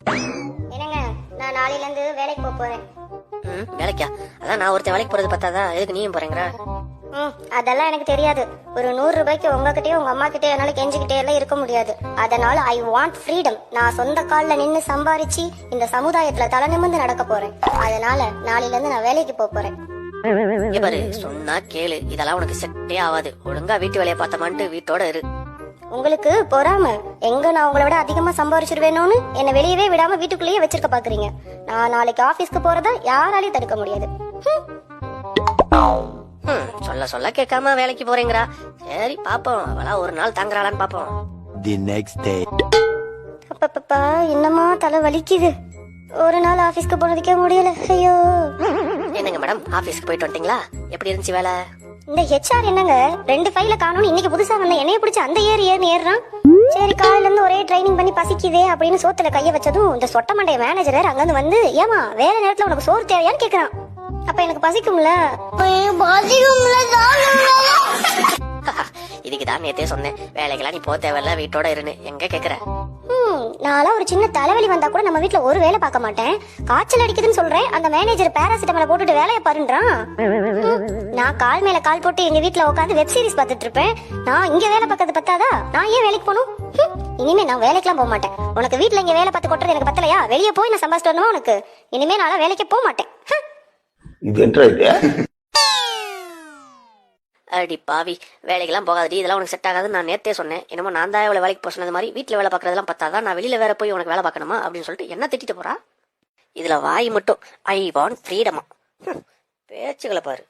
என்னங்க, நான் நாளையில இருந்து வேலைக்கு போறேன். வேலைக்கா? அதான் நான் ஒருத்தன் வேலைக்கு போறது பார்த்தாதா எதுக்கு நீயும் போறேங்கிற? அதெல்லாம் எனக்கு தெரியாது. ஒரு 100 ரூபாய்க்கு உங்ககிட்டயும் உங்க அம்மா கிட்டே என்னால கெஞ்சிக்கிட்டே எல்லாம் இருக்க முடியாது. அதனால ஐ வாண்ட் ஃப்ரீடம். நான் சொந்த கால்ல நின்னு சம்பாரிச்சு இந்த சமுதாயத்துல தலை நிமிர்ந்து நடக்க போறேன். அதனால நாளையில இருந்து நான் வேலைக்கு போறேன். பாரு, சொன்னா கேளு, இதெல்லாம் உனக்கு செட்டே ஆகாது. ஒழுங்கா வீட்டு வேலையை பார்த்தமான்ட்டு வீட்டோட இரு. உங்களுக்கு பொறாம எங்க நான் உங்களை விட அதிகமா சம்பாரிச்சிருவேணும்னு என்ன வெளியவே விடாம வீட்டுக்குள்ளேயே வச்சிருக்க பாக்குறீங்க. நான் நாளைக்கு ஆபீஸ்க்கு போறத யாராலையும் தடுக்க முடியாது. சொல்ல சொல்ல கேட்காம வேலைக்கு போறேங்கிறா. சரி பாப்போம், அவளா ஒரு நாள் தங்குறாளான்னு பாப்போம். அப்பப்பா, இன்னமா தலை வலிக்குது. ஒரு நாள் ஆபீஸ்க்கு போனதுக்கே முடியல. ஐயோ. என்னங்க மேடம், ஆபீஸ்க்கு போயிட்டு வந்துட்டீங்களா? எப்படி இருந்துச்சு வேலை? இந்த ஹெச்ஆர் என்னங்க 2 ஃபைல காணோம்னு இன்னைக்கு புதுசா வந்த என்னைய பிடிச்சி அந்த ஏறுன்னு ஏறுறான். சரி, காலையில இருந்து ஒரே ட்ரைனிங் பண்ணி பசிக்குதே அப்படின்னு சோத்துல கைய வச்சதும் இந்த சொட்ட மண்டைய மேனேஜர் அங்கிருந்து வந்து, ஏமா வேலை நேரத்துல உனக்கு சோறு தேவையான்னு கேக்குறான். அப்ப எனக்கு பசிக்கும்ல. இதுக்குதான் நேத்தே சொன்னேன், வேலைக்கெல்லாம் நீ போ தேவையில்ல, வீட்டோட இருன்னு. எங்க கேக்குற? நான்லாம் ஒரு சின்ன தலைவலி வந்தா கூட நம்ம வீட்டுல ஒரு வேலை பார்க்க மாட்டேன். காய்ச்சல் அடிக்குதுன்னு சொல்றேன், அந்த மேனேஜர் பேராசிட்டமலை போட்டுட்டு வேலையை பாருன்றான். நான் கால் மேல கால் போட்டு எங்க வீட்டுல உட்காந்து வெப் சீரிஸ் பார்த்துட்டு இருப்பேன். நான் இங்க வேலை பார்க்கறது பத்தாதா? நான் ஏன் வேலைக்கு போகணும்? இனிமே நான் வேலைக்கெல்லாம் போக மாட்டேன். உனக்கு வீட்டுல இங்க வேலை பார்த்து கொட்டுறது எனக்கு பத்தலையா? வெளியே போய் நான் சம்பாதிச்சிட்டு வரணுமா உனக்கு? இனிமே நான் வேலைக்கு போக மாட்டேன். அடி பாவி, வேலைக்கெல்லாம் போகாதடி, இதெல்லாம் உனக்கு செட் ஆகாதுன்னு நான் நேத்தே சொன்னேன். என்னமோ நான் தான் இவ்வளவு வேலைக்கு போக சொன்னது மாதிரி வீட்டுல வேலை பார்க்கறதெல்லாம் பத்தாதான், நான் வெளியில வேற போய் உனக்கு வேலை பார்க்கணுமா அப்படின்னு சொல்லிட்டு என்ன திட்டிட்டு போறா. இதுல வாய் மட்டும் ஐ வாண்ட் ஃப்ரீடமா. பேச்சுகளை பாரு.